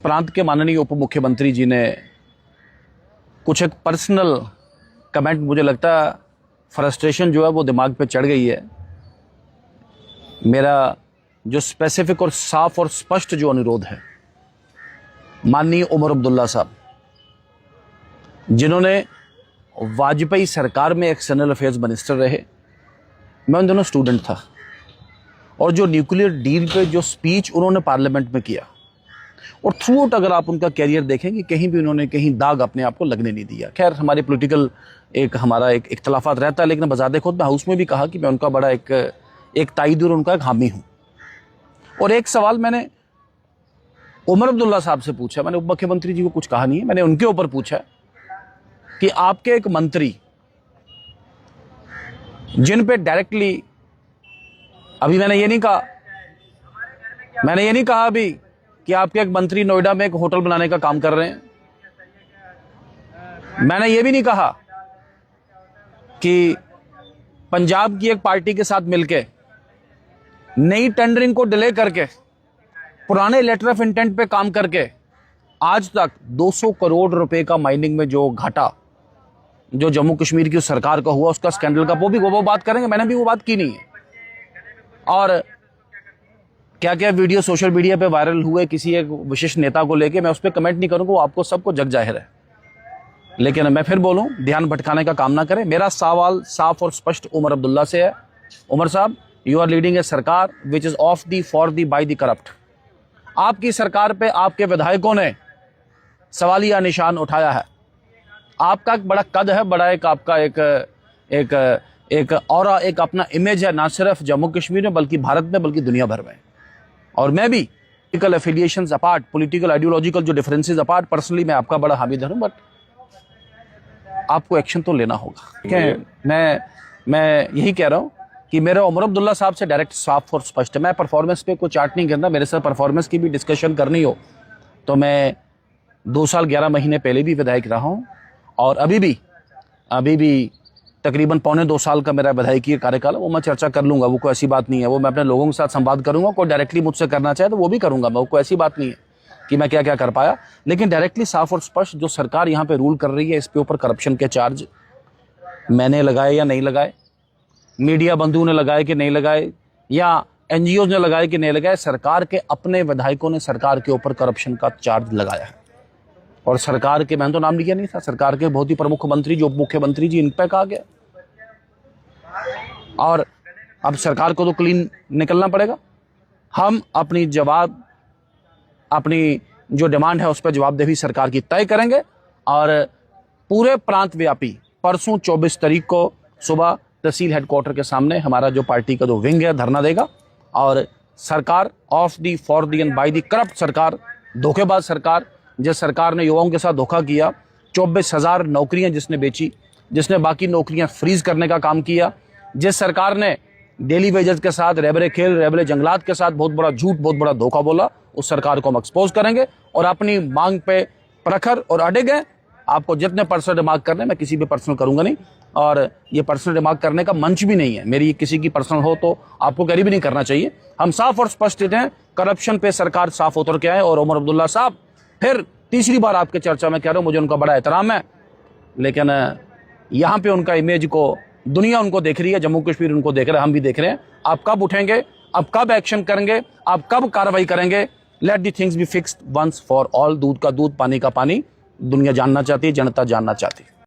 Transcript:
प्रांत के माननीय उप मुख्यमंत्री जी ने कुछ एक पर्सनल कमेंट, मुझे लगता है फ्रस्ट्रेशन जो है वो दिमाग पे चढ़ गई है। मेरा जो स्पेसिफिक और साफ और स्पष्ट जो अनुरोध है, माननीय उमर अब्दुल्ला साहब जिन्होंने वाजपेयी सरकार में एक्सटर्नल अफेयर्स मिनिस्टर रहे, मैं उन दोनों स्टूडेंट था, और जो न्यूक्लियर डील पे जो स्पीच उन्होंने पार्लियामेंट में किया, और थ्रू आउट अगर आप उनका कैरियर देखेंगे कहीं भी उन्होंने कहीं दाग अपने आप को लगने नहीं दिया। खैर हमारे पॉलिटिकल हमारा एक इख्तलाफात रहता है, लेकिन बजाते खुद मैं हाउस में भी कहा कि मैं उनका बड़ा एक ताईद और उनका एक हामी हूँ। और एक सवाल मैंने उमर अब्दुल्ला साहब से पूछा, मैंने उप मुख्यमंत्री जी को कुछ कहा नहीं है, मैंने उनके ऊपर पूछा कि आपके एक मंत्री जिन पे डायरेक्टली, अभी मैंने ये नहीं कहा अभी कि आपके एक मंत्री नोएडा में एक होटल बनाने का काम कर रहे हैं। मैंने ये भी नहीं कहा कि पंजाब की एक पार्टी के साथ मिलके नई टेंडरिंग को डिले करके पुराने लेटर ऑफ इंटेंट पे काम करके आज तक 200 करोड़ रुपए का माइनिंग में जो घाटा जो जम्मू कश्मीर की सरकार का हुआ, उसका स्कैंडल का, वो बात करेंगे। मैंने भी वो बात की नहीं है। और क्या क्या वीडियो सोशल मीडिया पे वायरल हुए किसी एक विशिष्ट नेता को लेके, मैं उस पर कमेंट नहीं करूंगा, वो आपको सबको जग जाहिर है। लेकिन मैं फिर बोलूं, ध्यान भटकाने का काम ना करें। मेरा सवाल साफ और स्पष्ट उमर अब्दुल्ला से है। उमर साहब, यू आर लीडिंग ए सरकार which is of the for the by the corrupt. आपकी सरकार पे आपके विधायकों ने सवालिया निशान उठाया है। आपका एक बड़ा कद है, बड़ा एक आपका एक औरा, एक अपना इमेज है, ना सिर्फ जम्मू कश्मीर में बल्कि भारत में, बल्कि दुनिया भर में। और मैं भी political affiliations apart, political ideological जो डिफरेंसेस अपार्ट, पर्सनली मैं आपका बड़ा हामिद हूं, बट आपको एक्शन तो लेना होगा। मैं यही कह रहा हूं कि मेरा उमर अब्दुल्ला साहब से डायरेक्ट साफ और स्पष्ट है। मैं परफॉर्मेंस पे कोई चार्ट नहीं करना। मेरे साथ परफॉर्मेंस की भी डिस्कशन करनी हो तो मैं 2 साल 11 महीने पहले भी विधायक रहा हूं, और अभी भी तकरीबन 1.25 साल का मेरा विधायकीय कार्यकाल है। वो मैं चर्चा कर लूंगा, वो कोई ऐसी बात नहीं है। वो मैं अपने लोगों के साथ संवाद करूंगा। कोई डायरेक्टली मुझसे करना चाहे तो वो भी करूंगा मैं, वो कोई ऐसी बात नहीं है कि मैं क्या क्या कर पाया। लेकिन डायरेक्टली साफ और स्पष्ट जो सरकार यहाँ पे रूल कर रही है, इसके ऊपर करप्शन के चार्ज मैंने लगाए या नहीं लगाए, मीडिया बंधुओं ने लगाए कि नहीं लगाए, या एनजीओ ने लगाए कि नहीं लगाए, सरकार के अपने विधायकों ने सरकार के ऊपर करप्शन का चार्ज लगाया है। और सरकार के, मैंने तो नाम लिया नहीं था, सरकार के बहुत ही प्रमुख मंत्री जो उप मुख्यमंत्री जी, इन पे कहा गया। और अब सरकार को तो क्लीन निकलना पड़ेगा। हम अपनी जो डिमांड है उस पर जवाबदेही सरकार की तय करेंगे। और पूरे प्रांत व्यापी परसों 24 तारीख को सुबह तहसील हेडक्वार्टर के सामने हमारा जो पार्टी का जो विंग है धरना देगा। और सरकार of the for the and by the corrupt सरकार, धोखेबाज सरकार, जिस सरकार ने युवाओं के साथ धोखा किया, 24,000 नौकरियां जिसने बेची, जिसने बाकी नौकरियां फ्रीज करने का काम किया, जिस सरकार ने डेली वेजेस के साथ, रेबरे खेल, रेबरे जंगलात के साथ बहुत बड़ा झूठ, बहुत बड़ा धोखा बोला, उस सरकार को हम एक्सपोज करेंगे और अपनी मांग पे प्रखर और अडिग हैं। आपको जितने पर्सनल रिमार्क करने, मैं किसी भी पर्सनल करूंगा नहीं, और ये पर्सनल रिमार्क करने का मंच भी नहीं है। मेरी किसी की पर्सनल हो तो आपको कैरी भी नहीं करना चाहिए। हम साफ और स्पष्ट हैं, करप्शन पे सरकार साफ उतर के आए। और उमर अब्दुल्ला साहब, फिर तीसरी बार आपके चर्चा में कह रहा हूं, मुझे उनका बड़ा एहतराम है, लेकिन यहाँ पे उनका इमेज को दुनिया उनको देख रही है, जम्मू कश्मीर उनको देख रहा है, हम भी देख रहे हैं। आप कब उठेंगे, आप कब एक्शन करेंगे, आप कब कार्रवाई करेंगे? Let the things be fixed once for all. दूध का दूध, पानी का पानी, दुनिया जानना चाहती है, जनता जानना चाहती है।